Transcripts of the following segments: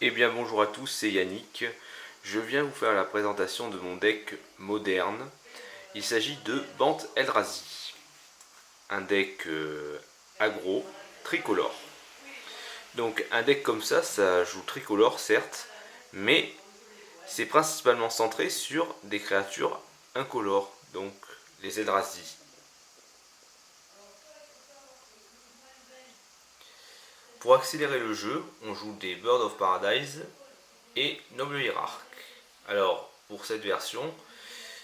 Eh bien bonjour à tous, c'est Yannick. Je viens vous faire la présentation de mon deck moderne. Il s'agit de Bant Eldrazi. Un deck aggro, tricolore. Donc un deck comme ça joue tricolore certes, mais c'est principalement centré sur des créatures incolores, donc les Eldrazi. Pour accélérer le jeu, on joue des Bird of Paradise et Noble Hierarch. Alors, pour cette version,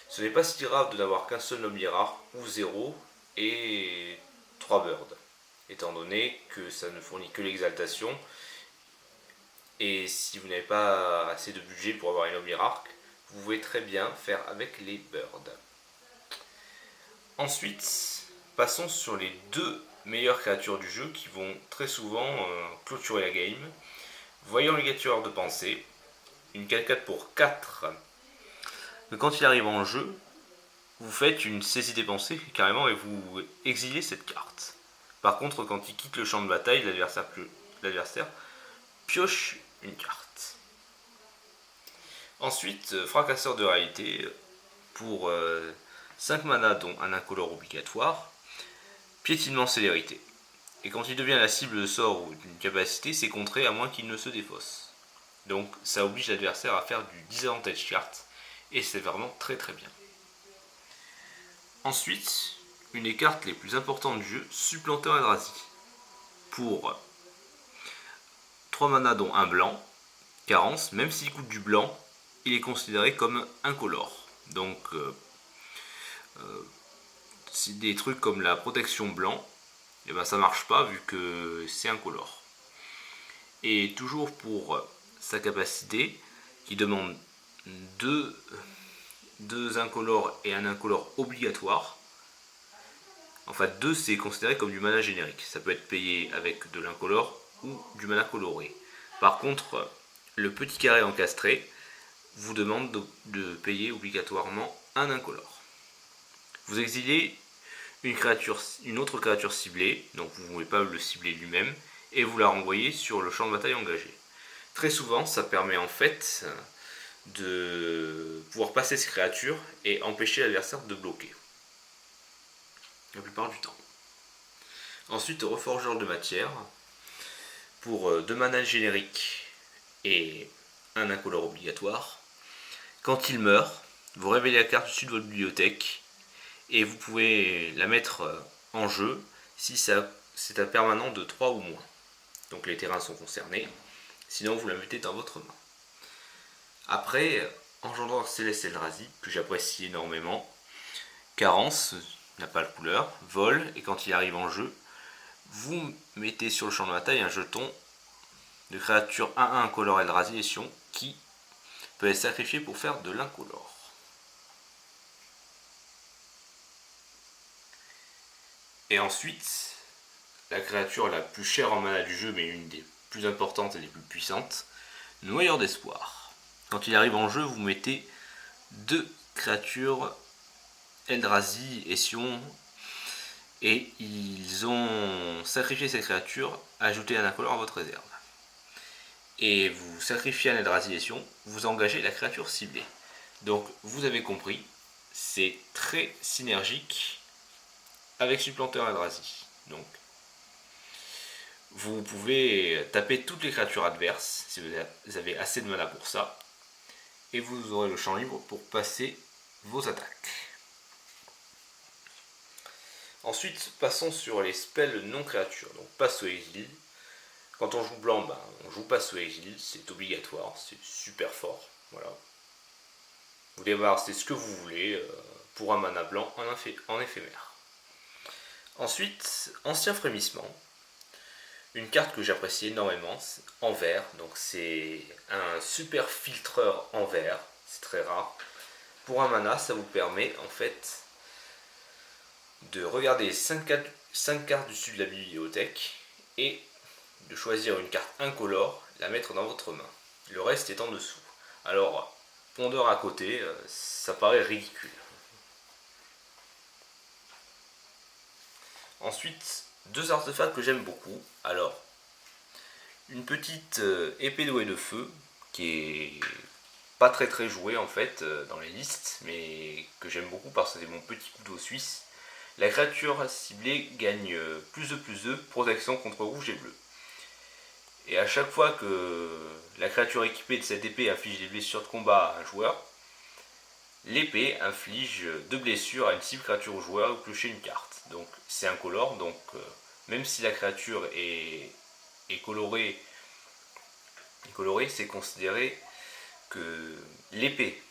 ce n'est pas si grave de n'avoir qu'un seul Noble Hierarch ou 0 et 3 Birds, étant donné que ça ne fournit que l'exaltation. Et si vous n'avez pas assez de budget pour avoir un Noble Hierarch, vous pouvez très bien faire avec les Birds. Ensuite, passons sur les deux meilleures créatures du jeu qui vont très souvent clôturer la game. Voyons ligature de pensée, une 4-4 pour 4. Mais quand il arrive en jeu, vous faites une saisie des pensées carrément et vous exilez cette carte. Par contre, quand il quitte le champ de bataille, l'adversaire pioche une carte. Ensuite, fracasseur de réalité pour 5 mana dont un incolore obligatoire, piétinement célérité. Et quand il devient la cible de sort ou d'une capacité, c'est contré à moins qu'il ne se défausse. Donc ça oblige l'adversaire à faire du disadvantage card et c'est vraiment très très bien. Ensuite, une des cartes les plus importantes du jeu, Supplanteur Eldrazi. Pour 3 mana dont un blanc, carence, même s'il coûte du blanc, il est considéré comme incolore. Donc des trucs comme la protection blanc, et ben ça marche pas vu que c'est incolore. Et toujours pour sa capacité, qui demande deux incolores et un incolore obligatoire. En fait, 2 c'est considéré comme du mana générique. Ça peut être payé avec de l'incolore ou du mana coloré. Par contre, le petit carré encastré vous demande de payer obligatoirement un incolore. Vous exilez une autre créature ciblée, donc vous ne pouvez pas le cibler lui-même, et vous la renvoyez sur le champ de bataille engagé. Très souvent, ça permet en fait de pouvoir passer ces créatures et empêcher l'adversaire de bloquer. La plupart du temps. Ensuite, reforgeur de matière pour 2 mana génériques et un incolore obligatoire. Quand il meurt, vous révélez la carte dessus de votre bibliothèque et vous pouvez la mettre en jeu si c'est un permanent de 3 ou moins. Donc les terrains sont concernés, sinon vous la mettez dans votre main. Après, Engendrant Céleste Eldrazi, que j'apprécie énormément. Carence, n'a pas de couleur, vol, et quand il arrive en jeu, vous mettez sur le champ de bataille un jeton de créature 1-1 incolore Eldrazi Esion qui peut être sacrifié pour faire de l'incolore. Et ensuite, la créature la plus chère en mana du jeu, mais une des plus importantes et des plus puissantes, Noyeur d'espoir. Quand il arrive en jeu, vous mettez 2 créatures Eldrazi et Sion, et ils ont sacrifié cette créature, ajouté un incolore à votre réserve. Et vous sacrifiez un Eldrazi et Sion, vous engagez la créature ciblée. Donc vous avez compris, c'est très synergique avec Supplanteur Eldrazi. Donc vous pouvez taper toutes les créatures adverses si vous avez assez de mana pour ça, et vous aurez le champ libre pour passer vos attaques. Ensuite, passons sur les spells non créatures. Donc passe au exil. Quand on joue blanc, on joue passe au exil, c'est obligatoire, c'est super fort. Voilà. Vous débarrassez ce que vous voulez pour un mana blanc en éphémère. Ensuite, Ancien Frémissement. Une carte que j'apprécie énormément, en vert. Donc c'est un super filtreur en vert, c'est très rare. Pour un mana, ça vous permet en fait de regarder 5 cartes du dessus de la bibliothèque et de choisir une carte incolore, la mettre dans votre main. Le reste est en dessous. Alors, pondeur à côté, ça paraît ridicule. Ensuite, 2 artefacts que j'aime beaucoup. Alors, une petite épée douée de feu qui est pas très jouée en fait dans les listes, mais que j'aime beaucoup parce que c'est mon petit couteau suisse. La créature ciblée gagne plus de protection contre rouge et bleu. Et à chaque fois que la créature équipée de cette épée inflige des blessures de combat à un joueur, l'épée inflige 2 blessures à une cible créature ou joueur ou piocher une carte. Donc c'est incolore, donc même si la créature est colorée, c'est considéré que l'épée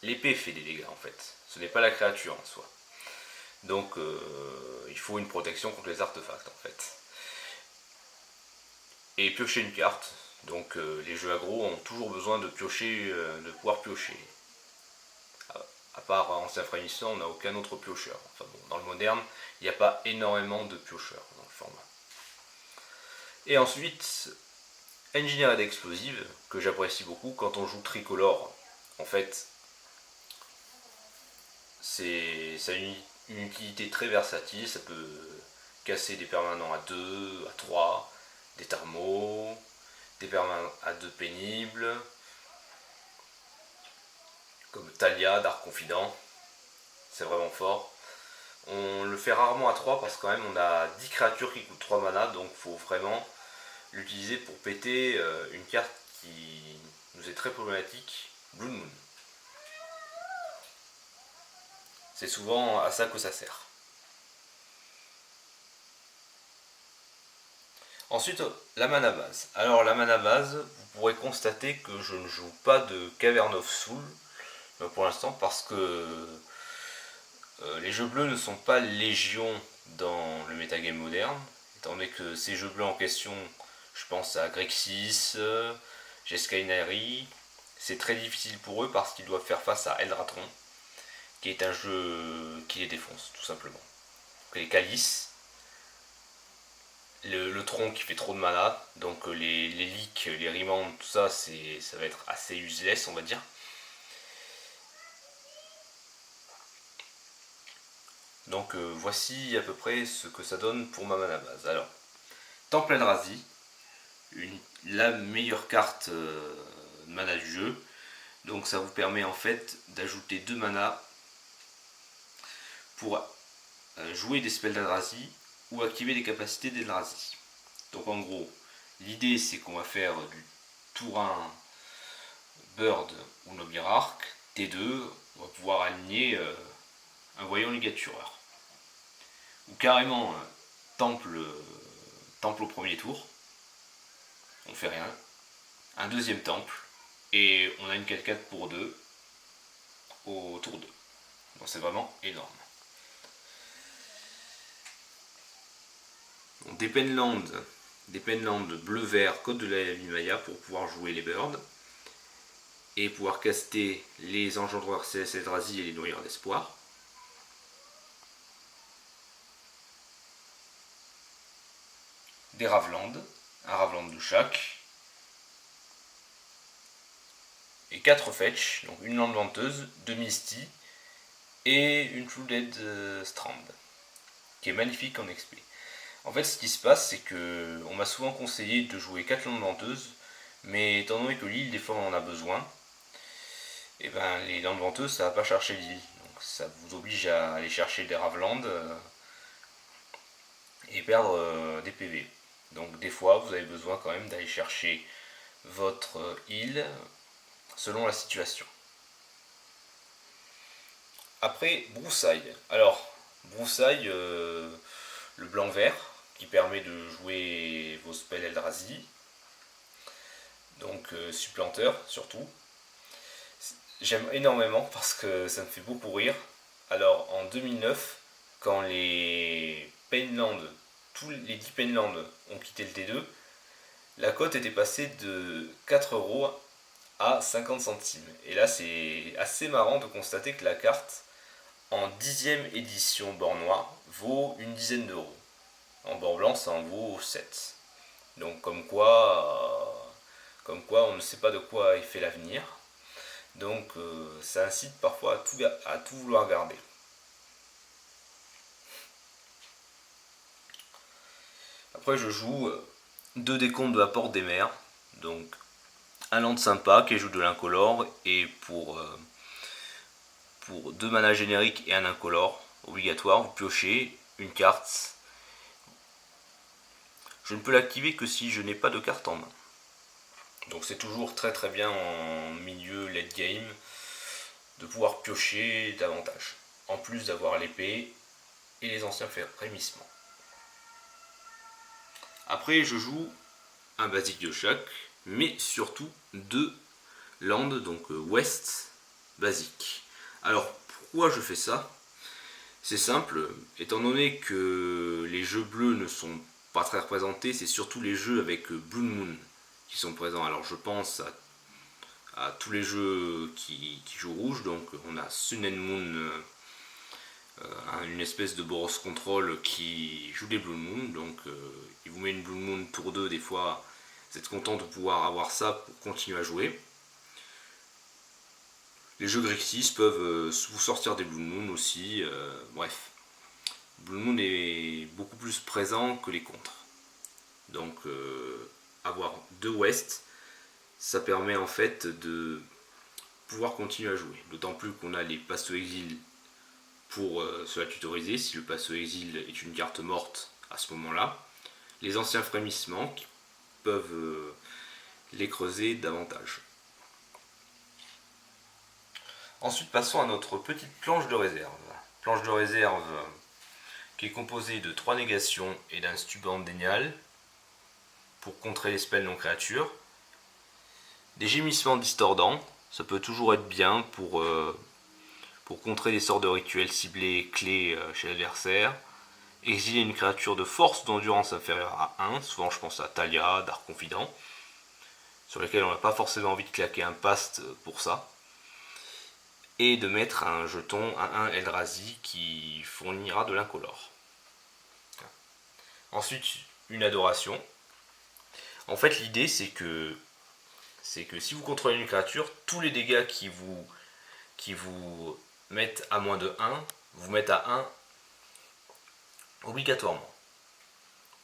fait des dégâts en fait. Ce n'est pas la créature en soi. Donc il faut une protection contre les artefacts en fait. Et piocher une carte. Donc les jeux aggro ont toujours besoin de piocher, de pouvoir piocher. À part Ancien Frémissant, on n'a aucun autre piocheur. Enfin bon, dans le moderne, il n'y a pas énormément de piocheurs dans le format. Et ensuite, Engineered Explosive, que j'apprécie beaucoup quand on joue tricolore. En fait, ça a une utilité très versatile, ça peut casser des permanents à 2, à 3, des thermos, des permanents à 2 pénibles, comme Talia, Dark Confident, c'est vraiment fort. On le fait rarement à 3 parce que quand même on a 10 créatures qui coûtent 3 mana, donc il faut vraiment l'utiliser pour péter une carte qui nous est très problématique, Blood Moon. C'est souvent à ça que ça sert. Ensuite, la mana base. Alors la mana base, vous pourrez constater que je ne joue pas de Cavern of Soul pour l'instant parce que les jeux bleus ne sont pas légion dans le metagame moderne, étant donné que ces jeux bleus en question, je pense à Grixis, Jeskai, c'est très difficile pour eux parce qu'ils doivent faire face à Eldratron, qui est un jeu qui les défonce tout simplement. Donc, les Calices, le tronc qui fait trop de mana, donc les leaks, les remands, tout ça, ça va être assez useless on va dire. Donc voici à peu près ce que ça donne pour ma mana base. Alors, Temple Eldrazi, la meilleure carte de mana du jeu. Donc ça vous permet en fait d'ajouter 2 mana pour jouer des spells d'Eldrazi ou activer les capacités d'Eldrazi. Donc en gros, l'idée c'est qu'on va faire du Tourin, Bird ou Nobirark, T2, on va pouvoir aligner un voyant ligatureur. Ou carrément temple au premier tour, on fait rien, un deuxième temple, et on a une 4-4 pour 2 au tour 2. Donc c'est vraiment énorme. Des penlands bleu-vert, code de la Maya pour pouvoir jouer les birds, et pouvoir caster les engendreurs CS Eldrazi et les noyeurs d'espoir. Des Ravelands, un Raveland de chaque, et 4 fetch, donc une lande venteuse, 2 Misty, et une Flooded Strand, qui est magnifique en XP. En fait, ce qui se passe, c'est que on m'a souvent conseillé de jouer 4 landes venteuses, mais étant donné que l'île, des fois, on en a besoin, et ben les landes venteuses, ça va pas chercher l'île. Donc ça vous oblige à aller chercher des Ravelands et perdre des PV. Donc des fois, vous avez besoin quand même d'aller chercher votre île selon la situation. Après, Broussailles. Alors, Broussailles, le blanc-vert, qui permet de jouer vos spells Eldrazi. Donc, supplanteur surtout. J'aime énormément parce que ça me fait beaucoup rire. Alors, en 2009, quand les Painland, tous les 10 Painland ont quitté le T2, la cote était passée de 4€ à 50 centimes. Et là, c'est assez marrant de constater que la carte, en 10e édition bord noir, vaut une dizaine d'euros. En bord blanc, ça en vaut 7. Donc comme quoi on ne sait pas de quoi est fait l'avenir. Donc ça incite parfois à tout vouloir garder. Après je joue 2 décomptes de la porte des mers, donc un land sympa qui joue de l'incolore, et pour 2 manas génériques et un incolore obligatoire, vous piochez une carte. Je ne peux l'activer que si je n'ai pas de carte en main. Donc c'est toujours très très bien en milieu late game de pouvoir piocher davantage, en plus d'avoir l'épée et les anciens frémissements. Après je joue un basique de chaque, mais surtout 2 lands, donc ouest basique. Alors pourquoi je fais ça? C'est simple, étant donné que les jeux bleus ne sont pas très représentés, c'est surtout les jeux avec Blue Moon qui sont présents. Alors je pense à tous les jeux qui jouent rouge, donc on a Sun and Moon, une espèce de Boros Control qui joue des Blue Moon, donc il vous met une Blue Moon tour 2, des fois vous êtes content de pouvoir avoir ça pour continuer à jouer. Les jeux Grixis peuvent vous sortir des Blue Moon aussi, bref. Blue Moon est beaucoup plus présent que les contres. Donc avoir 2 West, ça permet en fait de pouvoir continuer à jouer. D'autant plus qu'on a les passes au exil pour se la tutoriser, si le passe au exil est une carte morte à ce moment-là. Les anciens frémissements qui peuvent les creuser davantage. Ensuite passons à notre petite planche de réserve. Planche de réserve qui est composée de 3 négations et d'un stubant dénial pour contrer les spells non créatures. Des gémissements distordants, ça peut toujours être bien pour contrer des sorts de rituels ciblés clés chez l'adversaire. Exiler une créature de force d'endurance inférieure à 1, souvent je pense à Talia, Dark Confident, sur lesquels on n'a pas forcément envie de claquer un past pour ça. Et de mettre un jeton à 1 Eldrazi qui fournira de l'incolore. Ensuite, une adoration. En fait, l'idée c'est que si vous contrôlez une créature, tous les dégâts qui vous mettent à moins de 1, vous mettent à 1 obligatoirement.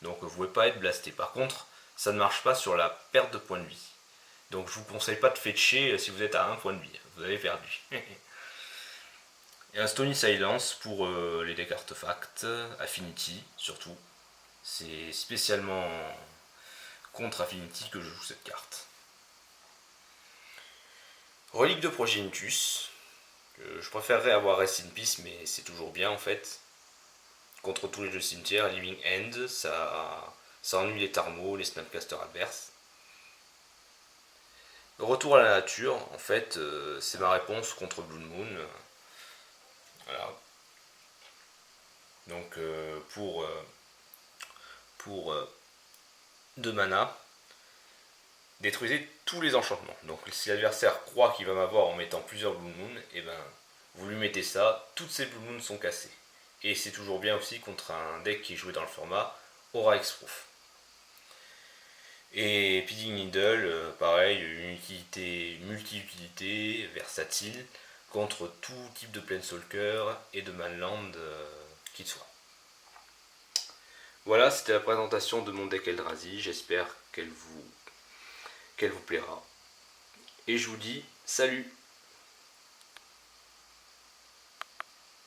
Donc vous ne pouvez pas être blasté. Par contre, ça ne marche pas sur la perte de points de vie. Donc je vous conseille pas de fetcher si vous êtes à 1 point de vie. Vous avez perdu. Et un Stony Silence pour les decks artefacts, Affinity surtout. C'est spécialement contre Affinity que je joue cette carte. Relique de Progenitus. Je préférerais avoir Rest in Peace, mais c'est toujours bien en fait. Contre tous les jeux cimetières, Living End, ça ennuie les Tarmo, les Snapcaster adverses. Retour à la nature, en fait, c'est ma réponse contre Blue Moon. Voilà. Donc pour 2 mana, détruisez tous les enchantements. Donc si l'adversaire croit qu'il va m'avoir en mettant plusieurs Blue Moon, et ben vous lui mettez ça, toutes ces Blue Moon sont cassées. Et c'est toujours bien aussi contre un deck qui est joué dans le format Aura X-Proof. Et Pidging Needle, pareil, une utilité multi-utilité, versatile, contre tout type de Planeswalker et de Manland qu'il soit. Voilà, c'était la présentation de mon deck Eldrazi, j'espère qu'elle vous plaira. Et je vous dis salut!